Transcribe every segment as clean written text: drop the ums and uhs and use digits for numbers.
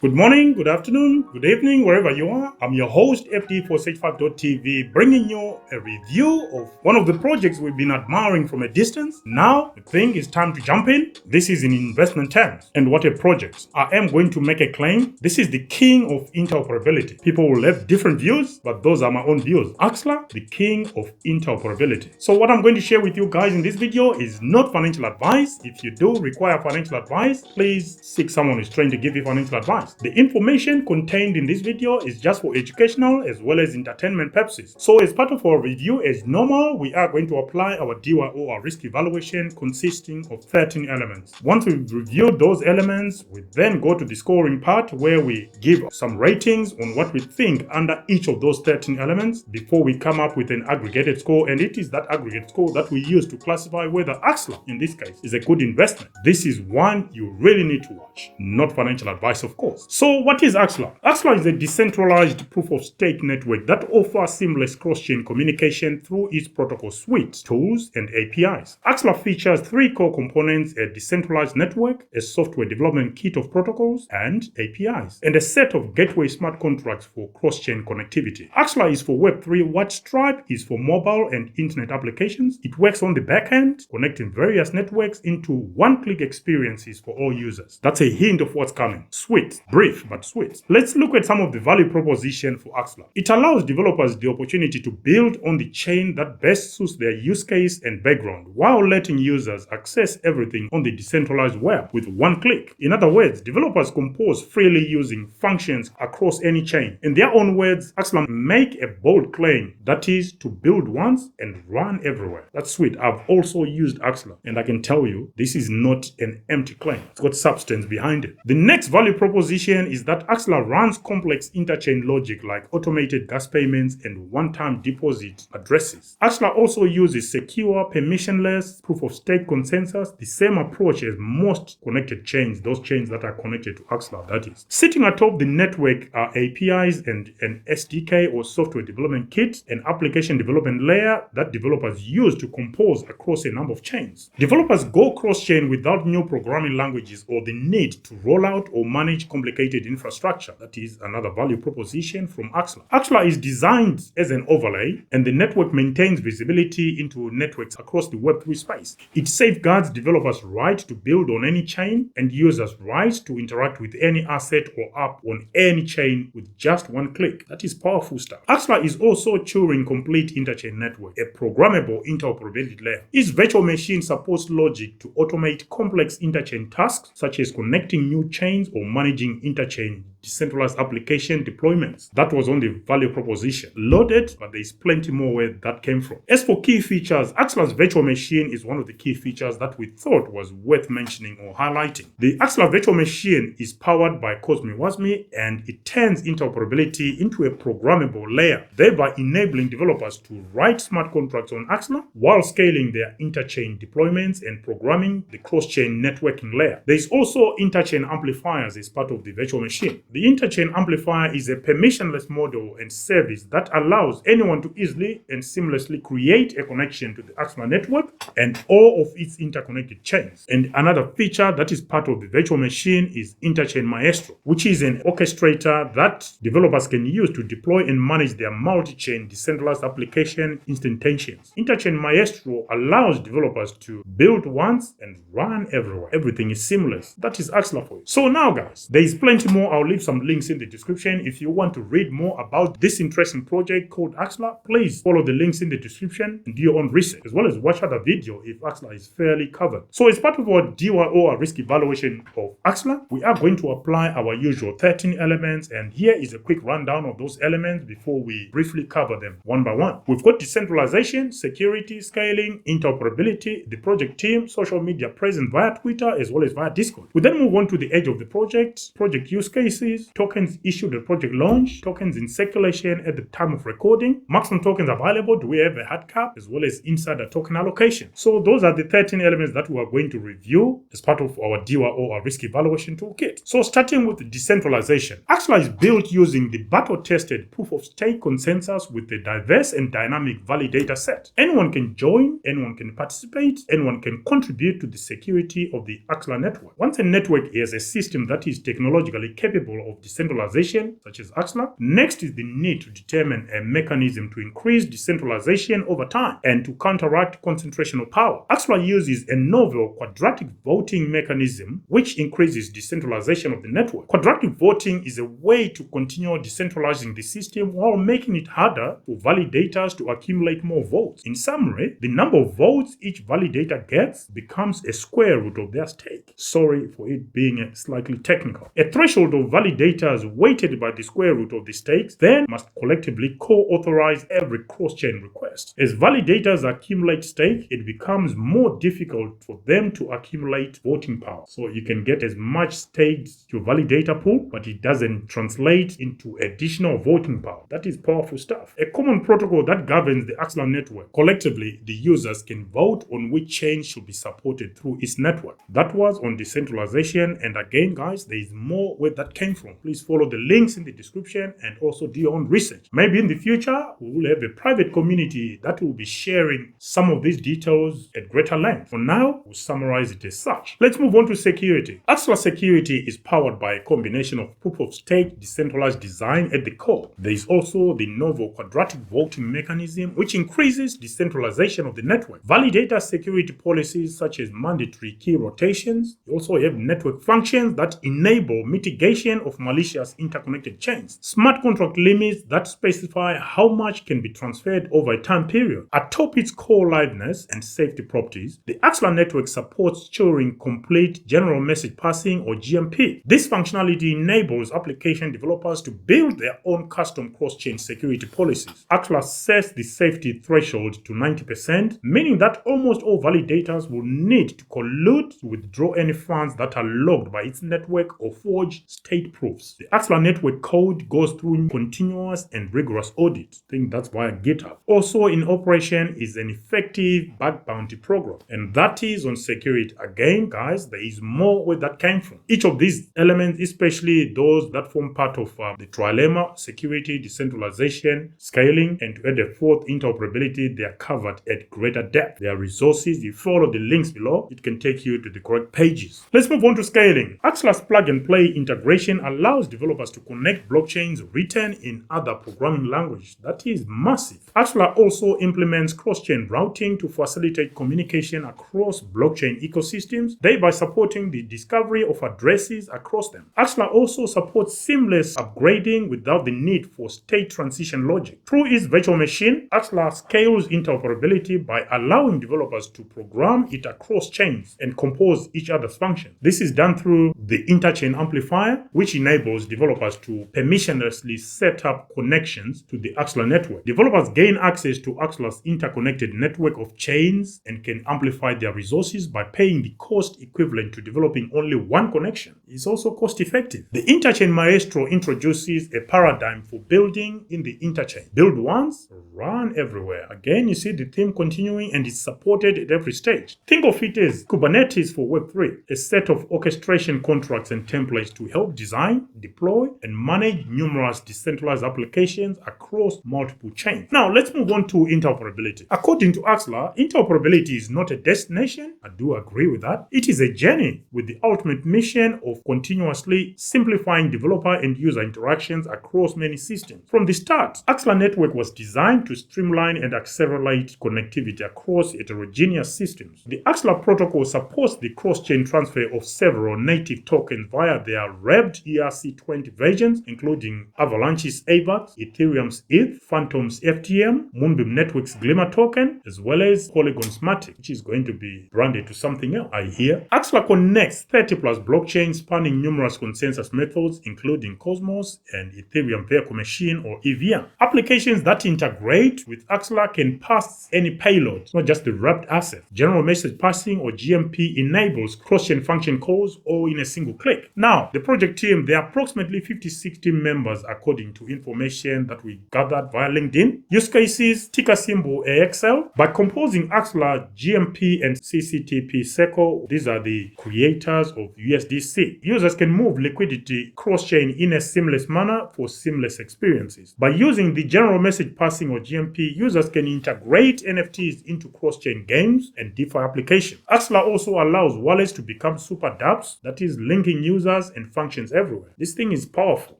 Good morning, good afternoon, good evening, wherever you are. I'm your host, FD465.tv, bringing you a review of one of the projects we've been admiring from a distance. Now, I think it's time to jump in. This is in investment terms. And what a project. I am going to make a claim. This is the king of interoperability. People will have different views, but those are my own views. Axelar, the king of interoperability. So what I'm going to share with you guys in this video is not financial advice. If you do require financial advice, please seek someone who's trained to give you financial advice. The information contained in this video is just for educational as well as entertainment purposes. So as part of our review, as normal, we are going to apply our DYO, our risk evaluation, consisting of 13 elements. Once we've reviewed those elements, we then go to the scoring part where we give some ratings on what we think under each of those 13 elements before we come up with an aggregated score, and it is that aggregate score that we use to classify whether Axelar, in this case, is a good investment. This is one you really need to watch, not financial advice, of course. So what is Axelar? Axelar is a decentralized proof-of-stake network that offers seamless cross-chain communication through its protocol suite, tools, and APIs. Axelar features three core components: a decentralized network, a software development kit of protocols and APIs, and a set of gateway smart contracts for cross-chain connectivity. Axelar is for Web3 what Stripe is for mobile and internet applications. It works on the back end, connecting various networks into one-click experiences for all users. That's a hint of what's coming. Sweet. Brief, but sweet. Let's look at some of the value proposition for Axelar. It allows developers the opportunity to build on the chain that best suits their use case and background, while letting users access everything on the decentralized web with one click. In other words, developers compose freely using functions across any chain. In their own words, Axelar make a bold claim, that is to build once and run everywhere. That's sweet. I've also used Axelar, and I can tell you this is not an empty claim. It's got substance behind it. The next value proposition is that Axelar runs complex interchain logic like automated gas payments and one-time deposit addresses. Axelar also uses secure, permissionless proof-of-stake consensus, the same approach as most connected chains, those chains that are connected to Axelar, that is. Sitting atop the network are APIs and an SDK or software development kit, an application development layer that developers use to compose across a number of chains. Developers go cross-chain without new programming languages or the need to roll out or manage complicated infrastructure. That is another value proposition from Axelar. Axelar is designed as an overlay, and the network maintains visibility into networks across the Web3 space. It safeguards developers' right to build on any chain and users' right to interact with any asset or app on any chain with just one click. That is powerful stuff. Axelar is also Turing Complete Interchain Network, a programmable interoperability layer. Its virtual machine supports logic to automate complex interchain tasks such as connecting new chains or managing interchain decentralized application deployments. That was on the value proposition. Loaded, but there's plenty more where that came from. As for key features, Axelar's virtual machine is one of the key features that we thought was worth mentioning or highlighting. The Axelar virtual machine is powered by Cosmi Wasmi, and it turns interoperability into a programmable layer, thereby enabling developers to write smart contracts on Axelar while scaling their interchain deployments and programming the cross-chain networking layer. There is also interchain amplifiers as part of the virtual machine. The interchain amplifier is a permissionless model and service that allows anyone to easily and seamlessly create a connection to the Axelar network and all of its interconnected chains. And another feature that is part of the virtual machine is Interchain Maestro, which is an orchestrator that developers can use to deploy and manage their multi-chain decentralized application instantaneously. Interchain Maestro allows developers to build once and run everywhere. Everything is seamless. That is Axelar for you. So now, guys, there is plenty more. I'll leave some links in the description. If you want to read more about this interesting project called Axelar, please follow the links in the description and do your own research, as well as watch other video if Axelar is fairly covered. So as part of our DYO, our risk evaluation of Axelar, we are going to apply our usual 13 elements, and here is a quick rundown of those elements before we briefly cover them one by one. We've got decentralization, security, scaling, interoperability, the project team, social media presence via Twitter as well as via Discord. We then move on to the edge of the project use cases, tokens issued at project launch, tokens in circulation at the time of recording, maximum tokens available, do we have a hard cap, as well as insider token allocation. So those are the 13 elements that we are going to review as part of our DYO, our risk evaluation toolkit. So starting with decentralization, Axelar is built using the battle-tested proof-of-stake consensus with a diverse and dynamic validator set. Anyone can join, anyone can participate, anyone can contribute to the security of the Axelar network. Once a network is a system that is technologically capable level of decentralization, such as Axelar. Next is the need to determine a mechanism to increase decentralization over time and to counteract concentration of power. Axelar uses a novel quadratic voting mechanism which increases decentralization of the network. Quadratic voting is a way to continue decentralizing the system while making it harder for validators to accumulate more votes. In summary, the number of votes each validator gets becomes a square root of their stake. Sorry for it being slightly technical. A threshold of validators weighted by the square root of the stakes then must collectively co-authorize every cross-chain request. As validators accumulate stake, it becomes more difficult for them to accumulate voting power. So you can get as much stake to your validator pool, but it doesn't translate into additional voting power. That is powerful stuff. A common protocol that governs the Axelar network. Collectively, the users can vote on which chain should be supported through its network. That was on decentralization, and again guys, there is more where that came from. Please follow the links in the description and also do your own research. Maybe in the future we will have a private community that will be sharing some of these details at greater length. For now, we'll summarize it as such. Let's move on to security. Axelar security is powered by a combination of proof-of-stake decentralized design at the core. There is also the novel quadratic voting mechanism which increases decentralization of the network. Validator security policies such as mandatory key rotations. You also have network functions that enable mitigation of malicious interconnected chains. Smart contract limits that specify how much can be transferred over a time period. Atop its core liveness and safety properties, the Axelar network supports ensuring complete general message passing or GMP. This functionality enables application developers to build their own custom cross-chain security policies. Axelar sets the safety threshold to 90%, meaning that almost all validators will need to collude to withdraw any funds that are logged by its network or forge state proofs. The Axelar network code goes through continuous and rigorous audit. I think that's via GitHub. Also in operation is an effective bug bounty program, and that is on security. Again, guys, there is more where that came from. Each of these elements, especially those that form part of the trilemma, security, decentralization, scaling, and to add a fourth, interoperability, they are covered at greater depth. There are resources. You follow the links below, it can take you to the correct pages. Let's move on to scaling. Axelar's plug-and-play integration allows developers to connect blockchains written in other programming languages. That is massive. Axelar also implements cross-chain routing to facilitate communication across blockchain ecosystems, thereby supporting the discovery of addresses across them. Axelar also supports seamless upgrading without the need for state transition logic. Through its virtual machine, Axelar scales interoperability by allowing developers to program it across chains and compose each other's functions. This is done through the interchain amplifier, which enables developers to permissionlessly set up connections to the Axelar network. Developers gain access to Axelar's interconnected network of chains and can amplify their resources by paying the cost equivalent to developing only one connection. It's also cost effective. The Interchain Maestro introduces a paradigm for building in the interchain. Build once, run everywhere. Again, you see the theme continuing, and it's supported at every stage. Think of it as Kubernetes for Web3, a set of orchestration contracts and templates to help design, deploy, and manage numerous decentralized applications across multiple chains. Now, let's move on to interoperability. According to Axelar, interoperability is not a destination. I do agree with that. It is a journey with the ultimate mission of continuously simplifying developer and user interactions across many systems. From the start, Axelar Network was designed to streamline and accelerate connectivity across heterogeneous systems. The Axelar protocol supports the cross-chain transfer of several native tokens via their wrapped ERC20 versions, including Avalanche's AVAX, Ethereum's ETH, Phantom's FTM, Moonbeam Network's Glimmer token, as well as Polygon's Matic, which is going to be branded to something else, I hear. Axelar connects 30 plus blockchains spanning numerous consensus methods, including Cosmos and Ethereum Vehicle Machine or EVM. Applications that integrate with Axelar can pass any payload, not just the wrapped asset. General message passing or GMP enables cross-chain function calls all in a single click. Now, the project team, there are approximately 50-60 members according to information that we gathered via LinkedIn. Use cases, ticker symbol AXL. By composing Axelar, GMP, and CCTP SECO, these are the creators of USDC. Users can move liquidity cross-chain in a seamless manner for seamless experiences. By using the general message passing or GMP, users can integrate NFTs into cross-chain games and DeFi applications. Axelar also allows wallets to become super dApps, that is linking users and functions everywhere. everywhere. This thing is powerful.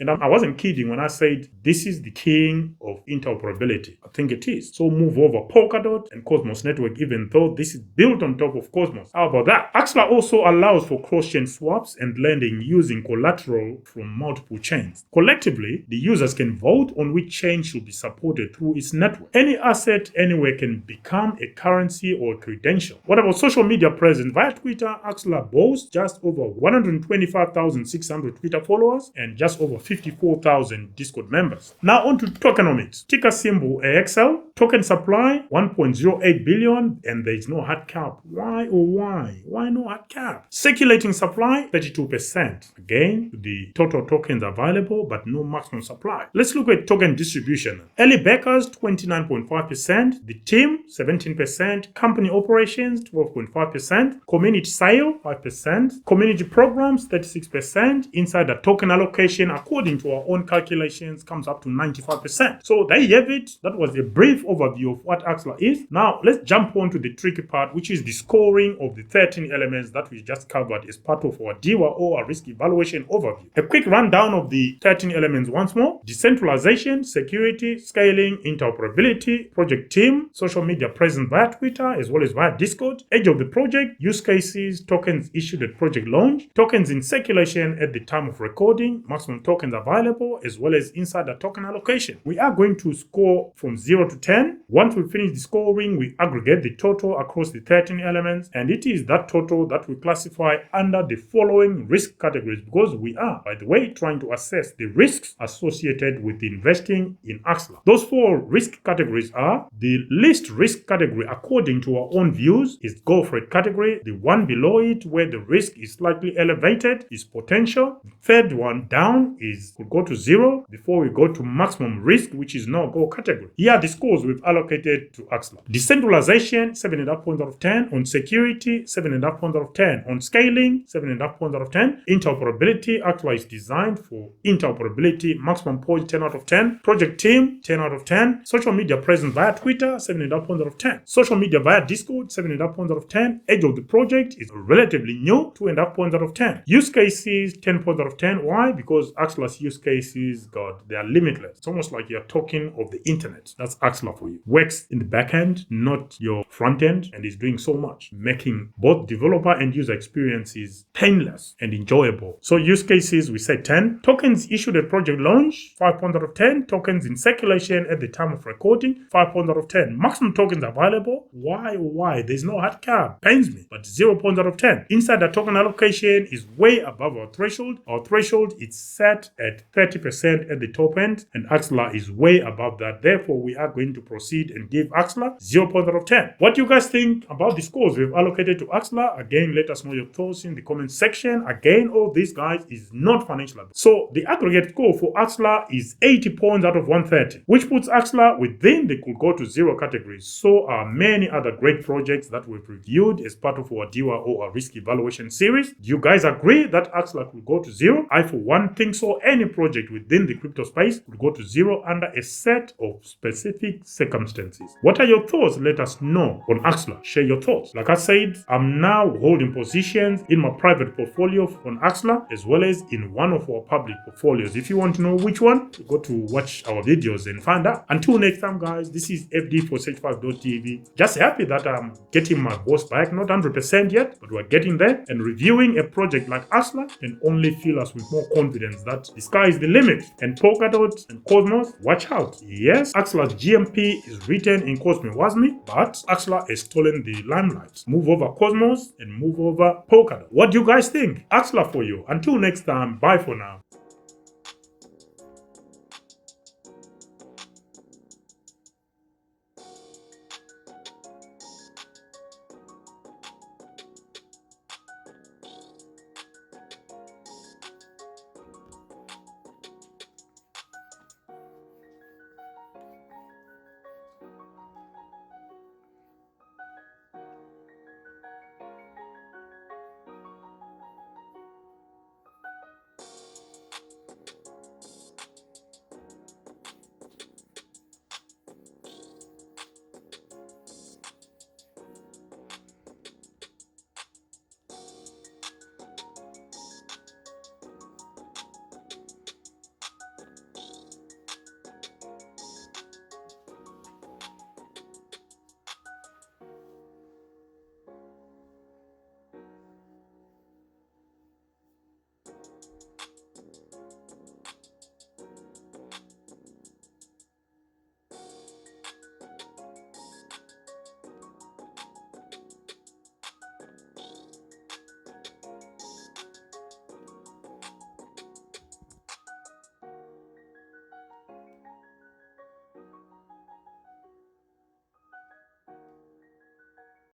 And I wasn't kidding when I said this is the king of interoperability. I think it is. So move over Polkadot and Cosmos Network, even though this is built on top of Cosmos. How about that? Axelar also allows for cross-chain swaps and lending using collateral from multiple chains. Collectively, the users can vote on which chain should be supported through its network. Any asset anywhere can become a currency or a credential. What about social media presence? Via Twitter, Axelar boasts just over 125,600 Twitter followers and just over 54,000 Discord members. Now on to tokenomics. Ticker symbol AXL. Token supply 1.08 billion, and there is no hard cap. Why oh why? Why no hard cap? Circulating supply 32%. Again, the total tokens available, but no maximum supply. Let's look at token distribution. Early backers 29.5%, the team 17%, company operations 12.5%, community sale 5%, community programs 36%, insider token allocation according to our own calculations comes up to 95%. So there you have it. That was a brief overview of what Axelar is. Now let's jump on to the tricky part, which is the scoring of the 13 elements that we just covered as part of our DIWA or our risk evaluation overview. A quick rundown of the 13 elements once more: decentralization, security, scaling, interoperability, project team, social media presence via Twitter as well as via Discord, age of the project, use cases, tokens issued at project launch, tokens in circulation at the time of recording, maximum tokens available, as well as insider token allocation. We are going to score from 0 to 10. Once we finish the scoring, we aggregate the total across the 13 elements, and it is that total that we classify under the following risk categories, because we are, by the way, trying to assess the risks associated with investing in Axelar. Those 4 risk categories are: the least risk category according to our own views is go for it category. The one below it, where the risk is slightly elevated, is potential. The third one down is could go to 0 before we go to maximum risk, which is no go category. Here are the scores we've allocated to Axelar. Decentralization 7.5 points out of 10. On security 7.5 points out of 10. On scaling 7.5 points out of 10. Interoperability, Axelar is designed for interoperability, maximum points 10 out of 10. Project team 10 out of 10. Social media presence via Twitter 7.5 points out of 10. Social media via Discord 7.5 points out of 10. Age of the project is relatively new, 2.5 points out of 10. Use cases 10 points out of 10. Why? Because Axelar's use cases, God, they are limitless. It's almost like you're talking of the internet. That's Axelar for you. Works in the back end, not your front end, and is doing so much, making both developer and user experiences painless and enjoyable. So use cases, we say 10. Tokens issued at project launch, 5 points out of 10. Tokens in circulation at the time of recording, 5 points out of 10. Maximum tokens available. Why? There's no hard cap. Pains me, but 0 points out of 10. Insider token allocation is way above our threshold. Our threshold is set at 30% at the top end, and Axelar is way above that. Therefore, we are going to proceed and give Axelar 0 points out of 10. What do you guys think about the scores we've allocated to Axelar? Again, let us know your thoughts in the comment section. Again, all this, guys, is not financial advice. So the aggregate score for Axelar is 80 points out of 130, which puts Axelar within the could go to 0 categories. So are many other great projects that we've reviewed as part of our DIWA or our risk evaluation series. Do you guys agree that Axelar could go to 0? I, for one, think so. Any project within the crypto space could go to 0 under a set of specific circumstances. What are your thoughts? Let us know on Axelar. Share your thoughts. Like I said, I'm now holding positions in my private portfolio on Axelar as well as in one of our public portfolios. If you want to know which one, go to watch our videos and find out. Until next time, guys, this is FD465.tv. Just happy that I'm getting my voice back. Not 100% yet, but we're getting there. And reviewing a project like Axelar can only fill us with more confidence that the sky is the limit. And Polkadot and Cosmos, watch out. Yes, Axelar's GMP is written in Cosmos Wasmi, but Axelar has stolen the limelight. Move over Cosmos and move over Polkadot. What do you guys think? Axelar for you. Until next time, bye for now.